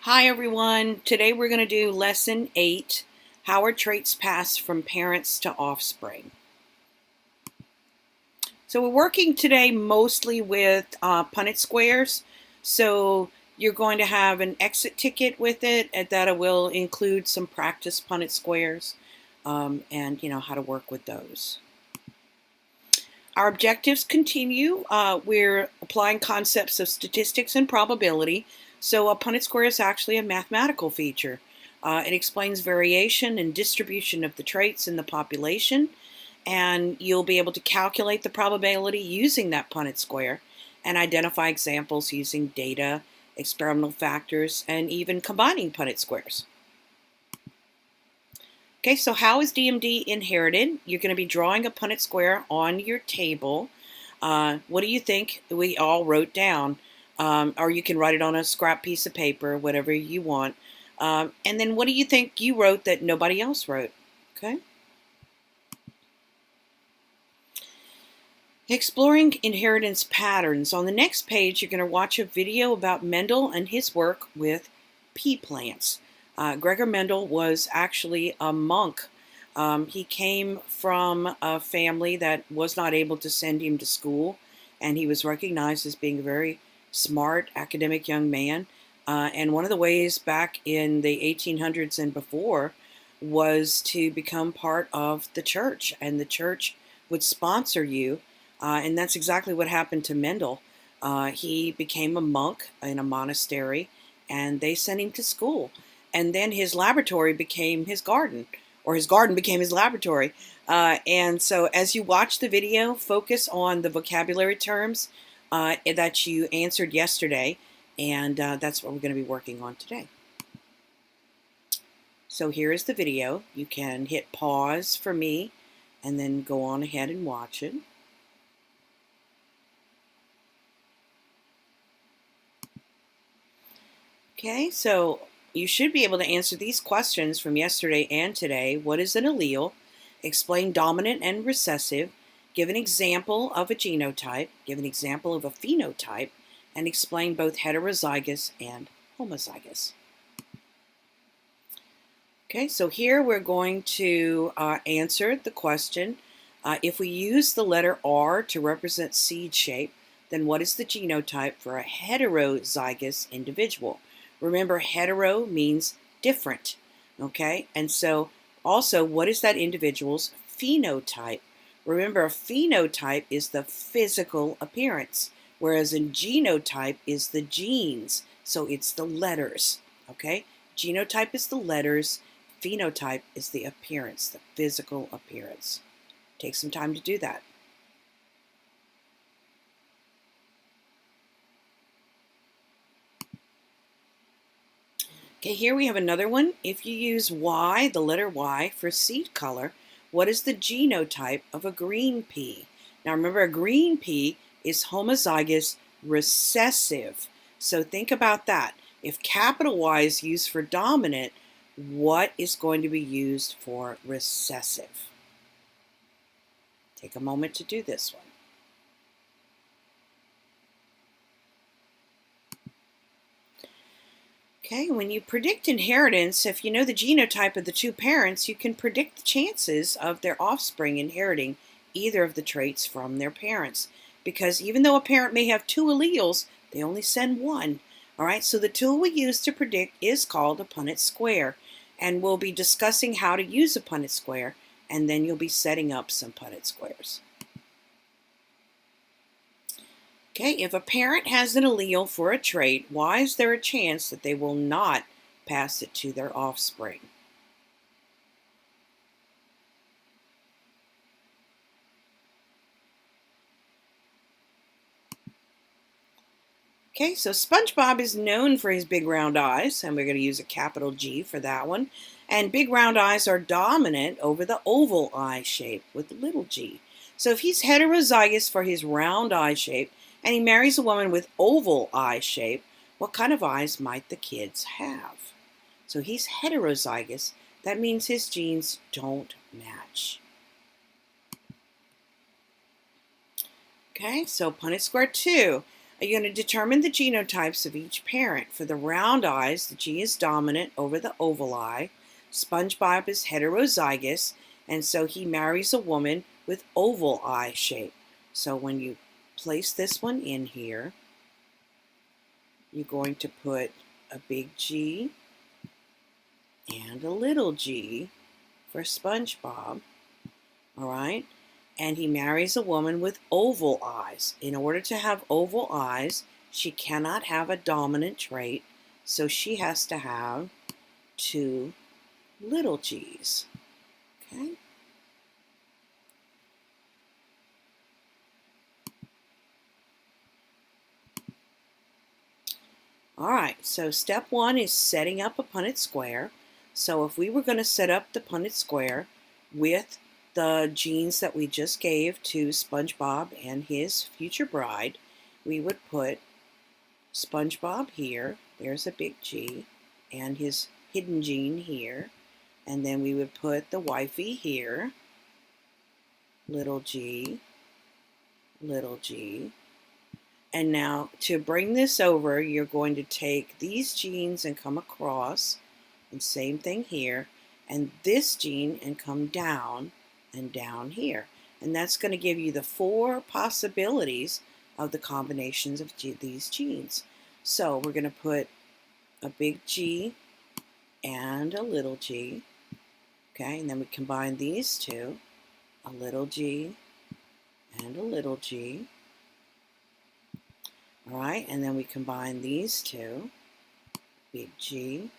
Hi everyone, today we're going to do lesson 8, how are traits passed from parents to offspring. So we're working today mostly with Punnett squares, so you're going to have an exit ticket with it and that will include some practice Punnett squares and how to work with those. Our objectives continue. We're applying concepts of statistics and probability. So a Punnett square is actually a mathematical feature. It explains variation and distribution of the traits in the population, and you'll be able to calculate the probability using that Punnett square and identify examples using data, experimental factors, and even combining Punnett squares. Okay, so how is DMD inherited? You're going to be drawing a Punnett square on your table. What do you think we all wrote down? Or you can write it on a scrap piece of paper, whatever you want. And then what do you think you wrote that nobody else wrote? Okay. Exploring inheritance patterns. On the next page, you're going to watch a video about Mendel and his work with pea plants. Gregor Mendel was actually a monk. He came from a family that was not able to send him to school, and he was recognized as being a very smart academic young man. And one of the ways back in the 1800s and before was to become part of the church, and the church would sponsor you. And that's exactly what happened to Mendel. He became a monk in a monastery, and they sent him to school. And then his laboratory became his garden, or his garden became his laboratory. And so as you watch the video, focus on the vocabulary terms that you answered yesterday, and that's what we're going to be working on today. So here is the video. You can hit pause for me, and then go on ahead and watch it. Okay, so you should be able to answer these questions from yesterday and today. What is an allele? Explain dominant and recessive. Give an example of a genotype. Give an example of a phenotype. And explain both heterozygous and homozygous. Okay, so here we're going to answer the question. If we use the letter R to represent seed shape, then what is the genotype for a heterozygous individual? Remember, hetero means different, okay? And so also, what is that individual's phenotype? Remember, a phenotype is the physical appearance, whereas a genotype is the genes, so it's the letters, okay? Genotype is the letters, phenotype is the appearance, the physical appearance. Take some time to do that. Okay, here we have another one. If you use Y, the letter Y, for seed color, what is the genotype of a green pea? Now remember, a green pea is homozygous recessive. So think about that. If capital Y is used for dominant, what is going to be used for recessive? Take a moment to do this one. Okay, when you predict inheritance, if you know the genotype of the two parents, you can predict the chances of their offspring inheriting either of the traits from their parents. Because even though a parent may have two alleles, they only send one. All right, so the tool we use to predict is called a Punnett square. And we'll be discussing how to use a Punnett square, and then you'll be setting up some Punnett squares. Okay, if a parent has an allele for a trait, why is there a chance that they will not pass it to their offspring? Okay, so SpongeBob is known for his big round eyes, and we're going to use a capital G for that one. And big round eyes are dominant over the oval eye shape with the little g. So if he's heterozygous for his round eye shape, and he marries a woman with oval eye shape, what kind of eyes might the kids have? So he's heterozygous. That means his genes don't match. Okay, so Punnett square 2. You're going to determine the genotypes of each parent. For the round eyes, the G is dominant over the oval eye. SpongeBob is heterozygous, and so he marries a woman with oval eye shape. So when you place this one in here, you're going to put a big G and a little g for SpongeBob, all right? And he marries a woman with oval eyes. In order to have oval eyes, she cannot have a dominant trait, so she has to have 2 little g's, okay? All right, so step 1 is setting up a Punnett square. So if we were going to set up the Punnett square with the genes that we just gave to SpongeBob and his future bride, we would put SpongeBob here, there's a big G, and his hidden gene here, and then we would put the wifey here, little g, and now to bring this over, you're going to take these genes and come across, and same thing here, and this gene and come down and down here. And that's going to give you the 4 possibilities of the combinations of these genes. So we're going to put a big G and a little g, okay, and then we combine these two, a little g and a little g, all right, and then we combine these two, big G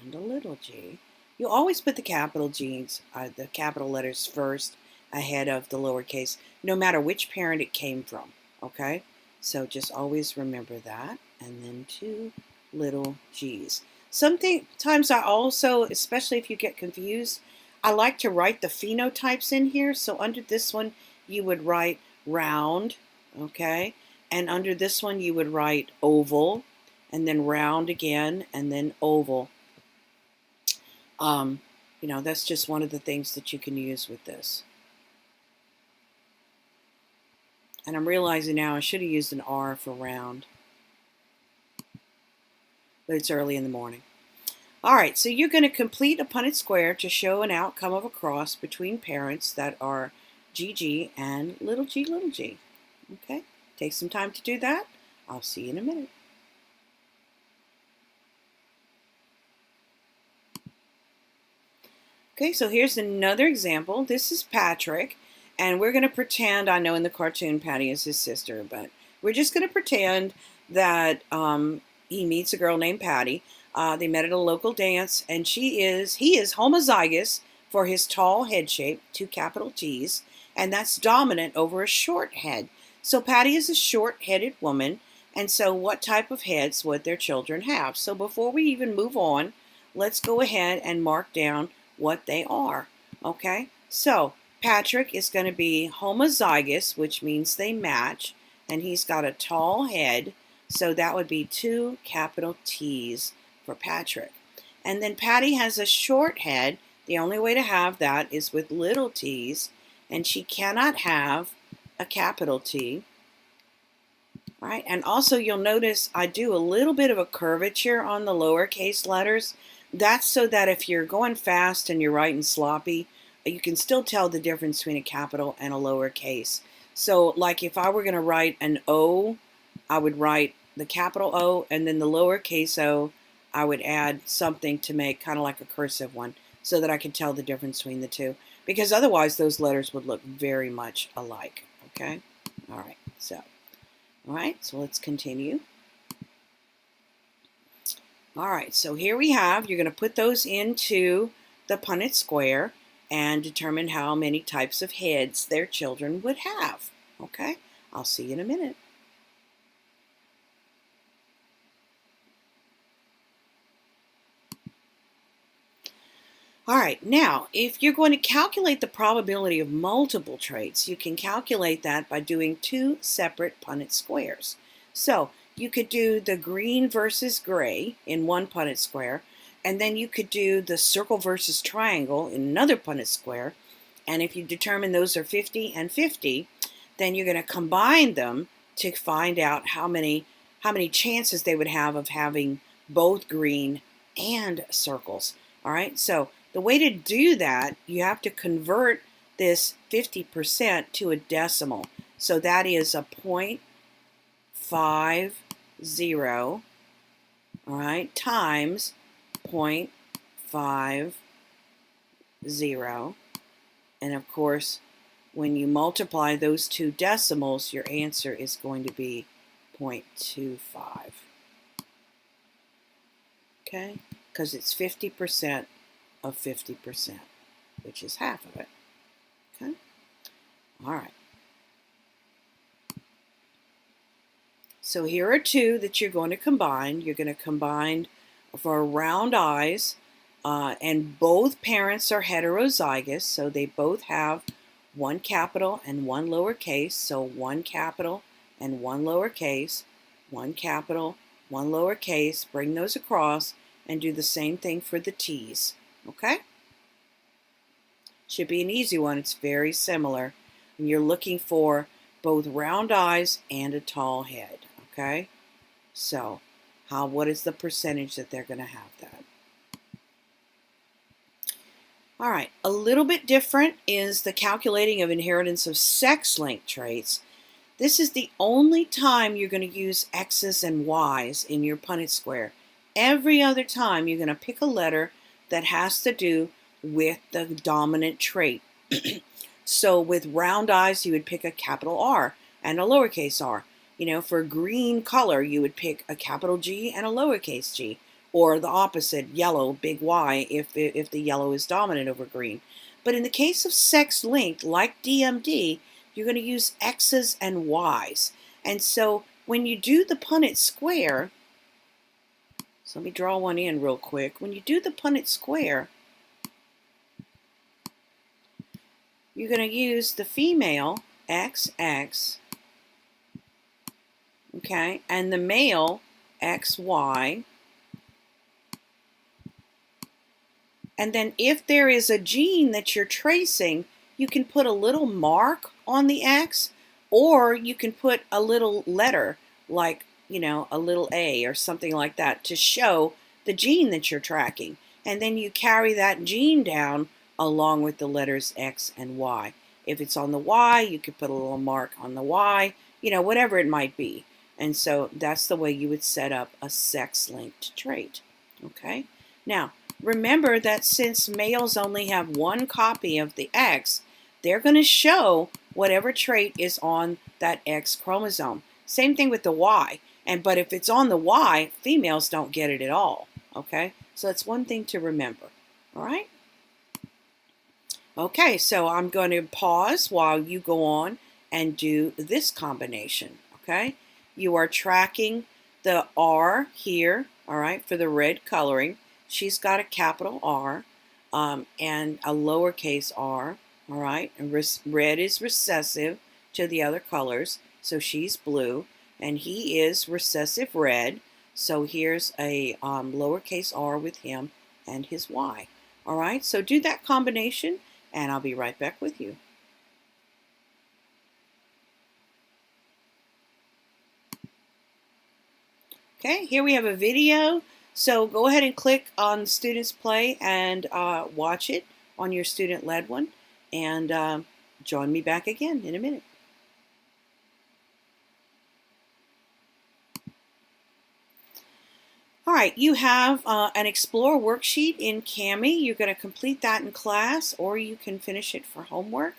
and a little g. You always put the capital G's, the capital letters first ahead of the lowercase, no matter which parent it came from, okay? So just always remember that, and then 2 little g's. Sometimes I also, especially if you get confused, I like to write the phenotypes in here. So under this one, you would write round, okay? And under this one, you would write oval, and then round again, and then oval. You know, that's just one of the things that you can use with this. And I'm realizing now I should have used an R for round, but it's early in the morning. All right, so you're going to complete a Punnett square to show an outcome of a cross between parents that are GG and little g, little g. Okay, take some time to do that. I'll see you in a minute. Okay, so here's another example. This is Patrick, and we're going to pretend, I know in the cartoon Patty is his sister, but we're just going to pretend that he meets a girl named Patty. They met at a local dance, and he is homozygous for his tall head shape, 2 capital T's, and that's dominant over a short head. So Patty is a short-headed woman, and so what type of heads would their children have? So before we even move on, let's go ahead and mark down what they are, okay? So Patrick is going to be homozygous, which means they match, and he's got a tall head, so that would be 2 capital T's for Patrick. And then Patty has a short head. The only way to have that is with little t's, and she cannot have a capital T. Right? And also you'll notice I do a little bit of a curvature on the lowercase letters. That's so that if you're going fast and you're writing sloppy, you can still tell the difference between a capital and a lowercase. So like if I were going to write an O, I would write the capital O, and then the lowercase o, I would add something to make kind of like a cursive one so that I could tell the difference between the two. Because otherwise those letters would look very much alike. Okay? All right, so let's continue. All right, so here we have, you're going to put those into the Punnett square and determine how many types of heads their children would have. Okay, I'll see you in a minute. All right, now, if you're going to calculate the probability of multiple traits, you can calculate that by doing 2 separate Punnett squares. So you could do the green versus gray in one Punnett square, and then you could do the circle versus triangle in another Punnett square. And if you determine those are 50 and 50, then you're going to combine them to find out how many chances they would have of having both green and circles. All right, so the way to do that, you have to convert this 50% to a decimal. So that is a 0.50, all right, times 0.50. And of course, when you multiply those two decimals, your answer is going to be 0.25. Okay? Because it's 50% of 50%, which is half of it. Okay? All right. So here are two that you're going to combine. You're going to combine for round eyes, and both parents are heterozygous, so they both have one capital and one lowercase. So one capital and one lowercase, one capital, one lowercase. Bring those across and do the same thing for the T's. Okay? Should be an easy one. It's very similar. And you're looking for both round eyes and a tall head. Okay? So, what is the percentage that they're going to have that? All right, a little bit different is the calculating of inheritance of sex-linked traits. This is the only time you're going to use X's and Y's in your Punnett square. Every other time you're going to pick a letter that has to do with the dominant trait. So with round eyes, you would pick a capital R and a lowercase r. You know, for green color, you would pick a capital G and a lowercase g. Or the opposite, yellow, big Y, if the yellow is dominant over green. But in the case of sex-linked, like DMD, you're going to use X's and Y's. And so when you do the Punnett square, so let me draw one in real quick. When you do the Punnett square, you're going to use the female, XX, okay, and the male, XY. And then if there is a gene that you're tracing, you can put a little mark on the X, or you can put a little letter, like, you know, a little A or something like that, to show the gene that you're tracking. And then you carry that gene down along with the letters X and Y. If it's on the Y, you could put a little mark on the Y, you know, whatever it might be. And so that's the way you would set up a sex-linked trait. Okay? Now, remember that since males only have one copy of the X, they're going to show whatever trait is on that X chromosome. Same thing with the Y. But if it's on the Y, females don't get it at all. Okay? So that's one thing to remember. All right? Okay, so I'm going to pause while you go on and do this combination. Okay? You are tracking the R here, all right, for the red coloring. She's got a capital R and a lowercase r, all right? And red is recessive to the other colors, so she's blue. And he is recessive red, so here's a lowercase r with him and his Y. All right, so do that combination, and I'll be right back with you. Okay, here we have a video. So go ahead and click on Students Play and watch it on your student-led one. And join me back again in a minute. All right, you have an Explore worksheet in Kami. You're going to complete that in class, or you can finish it for homework.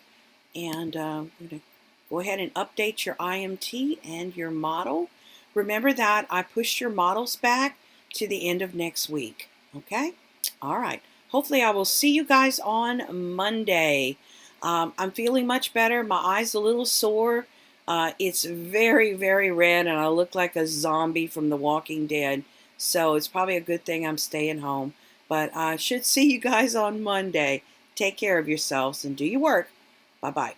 And we're going to go ahead and update your IMT and your model. Remember that I pushed your models back to the end of next week. Okay? All right. Hopefully I will see you guys on Monday. I'm feeling much better. My eyes a little sore. It's very, very red, and I look like a zombie from The Walking Dead. So it's probably a good thing I'm staying home. But I should see you guys on Monday. Take care of yourselves and do your work. Bye-bye.